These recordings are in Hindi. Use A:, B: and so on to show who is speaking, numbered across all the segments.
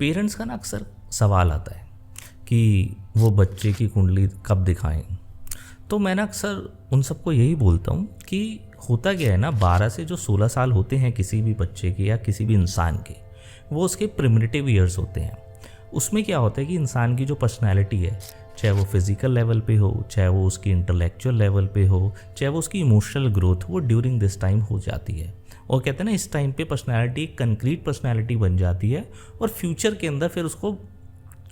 A: पेरेंट्स का ना अक्सर सवाल आता है कि वो बच्चे की कुंडली कब दिखाएं। तो मैं ना अक्सर उन सबको यही बोलता हूँ कि होता क्या है ना, 12 से जो 16 साल होते हैं किसी भी बच्चे के या किसी भी इंसान के, वो उसके प्रिमिटिव ईयर्स होते हैं। उसमें क्या होता है कि इंसान की जो पर्सनैलिटी है, चाहे वो फिज़िकल लेवल पे हो, चाहे वो उसकी इंटेलेक्चुअल लेवल पे हो, चाहे वो उसकी इमोशनल ग्रोथ, वो ड्यूरिंग दिस टाइम हो जाती है। और कहते हैं ना, इस टाइम पे पर्सनैलिटी एक कंक्रीट पर्सनैलिटी बन जाती है और फ्यूचर के अंदर फिर उसको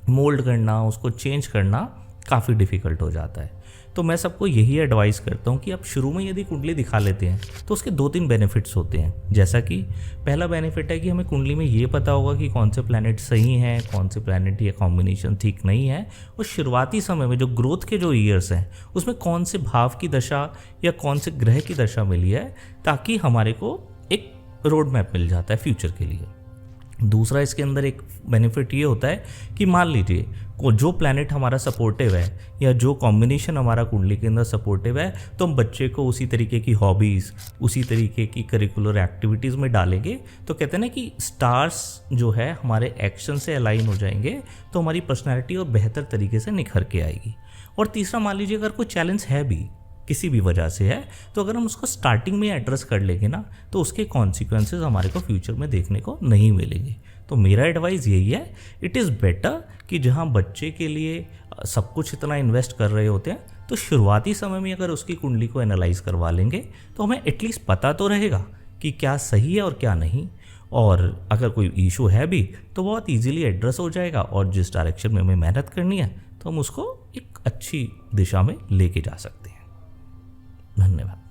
A: मोल्ड करना, उसको चेंज करना काफ़ी डिफ़िकल्ट हो जाता है। तो मैं सबको यही एडवाइस करता हूँ कि आप शुरू में यदि कुंडली दिखा लेते हैं तो उसके 2-3 बेनिफिट्स होते हैं। जैसा कि पहला बेनिफिट है कि हमें कुंडली में ये पता होगा कि कौन से प्लैनेट सही हैं, कौन से प्लैनेट या कॉम्बिनेशन ठीक नहीं है, और शुरुआती समय में जो ग्रोथ के जो ईयर्स हैं उसमें कौन से भाव की दशा या कौन से ग्रह की दशा मिली है, ताकि हमारे को एक रोड मैप मिल जाता है फ्यूचर के लिए। दूसरा इसके अंदर एक बेनिफिट ये होता है कि मान लीजिए जो प्लैनेट हमारा सपोर्टिव है या जो कॉम्बिनेशन हमारा कुंडली के अंदर सपोर्टिव है, तो हम बच्चे को उसी तरीके की हॉबीज़, उसी तरीके की करिकुलर एक्टिविटीज़ में डालेंगे। तो कहते हैं ना कि स्टार्स जो है हमारे एक्शन से अलाइन हो जाएंगे, तो हमारी पर्सनैलिटी और बेहतर तरीके से निखर के आएगी। और तीसरा, मान लीजिए अगर कोई चैलेंज है भी, किसी भी वजह से है, तो अगर हम उसको स्टार्टिंग में एड्रेस कर लेंगे ना, तो उसके कॉन्सिक्वेंसेस हमारे को फ्यूचर में देखने को नहीं मिलेंगे। तो मेरा एडवाइस यही है, इट इज़ बेटर कि जहाँ बच्चे के लिए सब कुछ इतना इन्वेस्ट कर रहे होते हैं, तो शुरुआती समय में अगर उसकी कुंडली को एनालाइज करवा लेंगे तो हमें एटलीस्ट पता तो रहेगा कि क्या सही है और क्या नहीं। और अगर कोई इशू है भी तो बहुत ईजिली एड्रेस हो जाएगा, और जिस डायरेक्शन में हमें मेहनत करनी है तो हम उसको एक अच्छी दिशा में लेके जा सकते हैं। धन्यवाद।